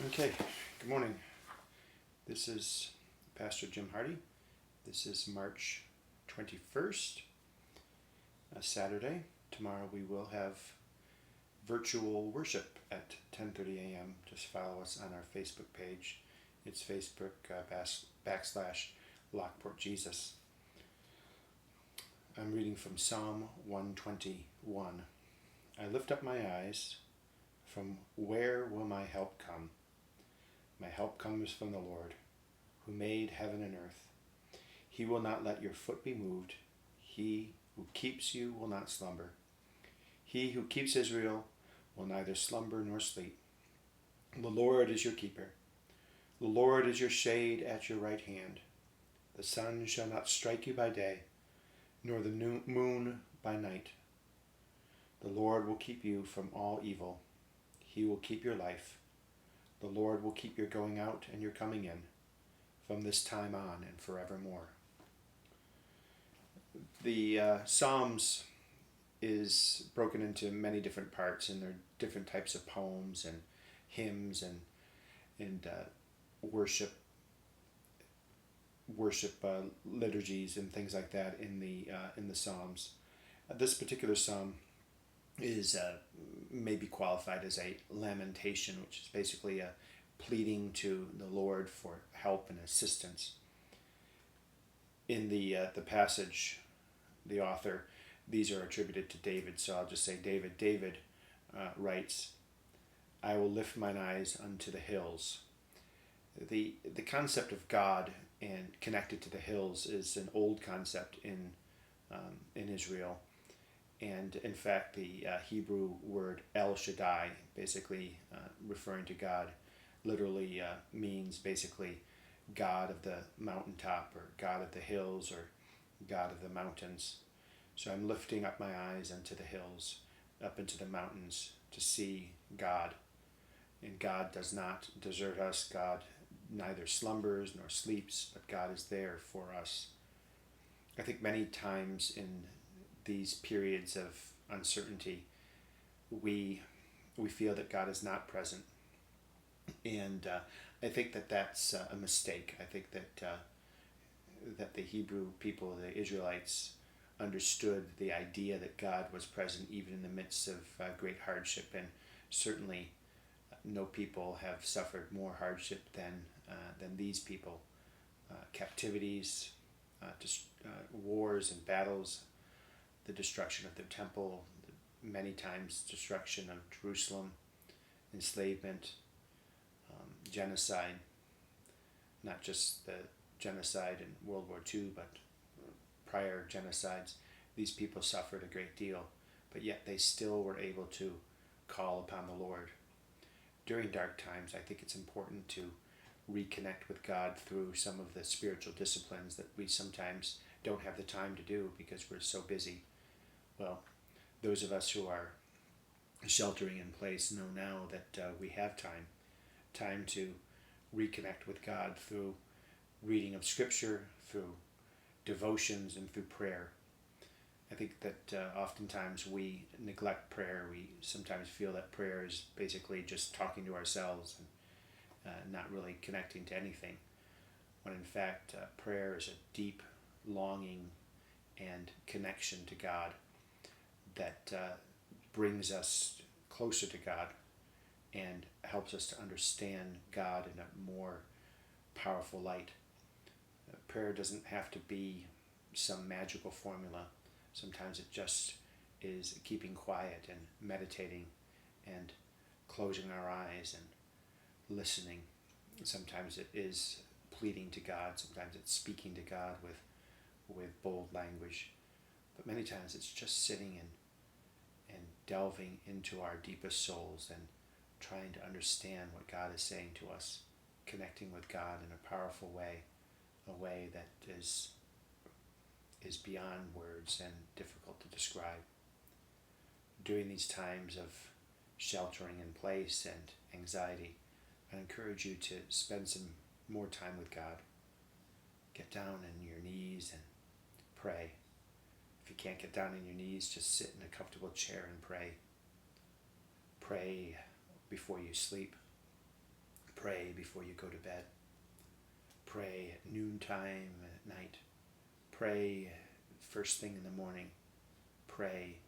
Okay, good morning. This is Pastor Jim Hardy. This is March 21st, a Saturday. Tomorrow we will have virtual worship at 10:30 a.m. Just follow us on our Facebook page. It's Facebook /Lockport Jesus. I'm reading from Psalm 121. I lift up my eyes. From where will my help come? My help comes from the Lord, who made heaven and earth. He will not let your foot be moved. He who keeps you will not slumber. He who keeps Israel will neither slumber nor sleep. The Lord is your keeper. The Lord is your shade at your right hand. The sun shall not strike you by day, nor the moon by night. The Lord will keep you from all evil. He will keep your life. The Lord will keep your going out and your coming in from this time on and forevermore. The Psalms is broken into many different parts, and there are different types of poems and hymns and worship liturgies and things like that in the Psalms. This particular psalm is maybe qualified as a lamentation, which is basically a pleading to the Lord for help and assistance. In the passage, the author, these are attributed to David, so I'll just say David. David writes, I will lift mine eyes unto the hills. The concept of God and connected to the hills is an old concept in Israel. And in fact, the Hebrew word El Shaddai, basically referring to God, literally means basically God of the mountaintop, or God of the hills, or God of the mountains. So I'm lifting up my eyes unto the hills, up into the mountains, to see God. And God does not desert us. God neither slumbers nor sleeps, but God is there for us. I think many times in these periods of uncertainty, we feel that God is not present, and I think that that's a mistake. I think that the Hebrew people, the Israelites, understood the idea that God was present even in the midst of great hardship, and certainly no people have suffered more hardship than these people. Captivities, wars and battles, the destruction of their temple, many times destruction of Jerusalem, enslavement, genocide, not just the genocide in World War II, but prior genocides. These people suffered a great deal, but yet they still were able to call upon the Lord. During dark times, I think it's important to reconnect with God through some of the spiritual disciplines that we sometimes don't have the time to do because we're so busy. Well, those of us who are sheltering in place know now that we have time to reconnect with God through reading of Scripture, through devotions, and through prayer. I think that oftentimes we neglect prayer. We sometimes feel that prayer is basically just talking to ourselves and not really connecting to anything, when in fact prayer is a deep longing and connection to God that brings us closer to God and helps us to understand God in a more powerful light. Prayer doesn't have to be some magical formula. Sometimes it just is keeping quiet and meditating and closing our eyes and listening. Sometimes it is pleading to God. Sometimes it's speaking to God with bold language. But many times it's just sitting and delving into our deepest souls and trying to understand what God is saying to us, connecting with God in a powerful way, a way that is beyond words and difficult to describe. During these times of sheltering in place and anxiety, I encourage you to spend some more time with God. Get down on your knees and pray. If you can't get down on your knees, just sit in a comfortable chair and pray. Pray before you sleep. Pray before you go to bed. Pray at noontime, at night. Pray first thing in the morning. Pray,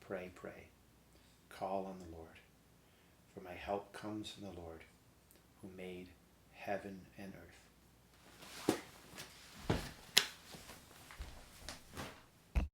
pray, pray. Call on the Lord. For my help comes from the Lord, who made heaven and earth.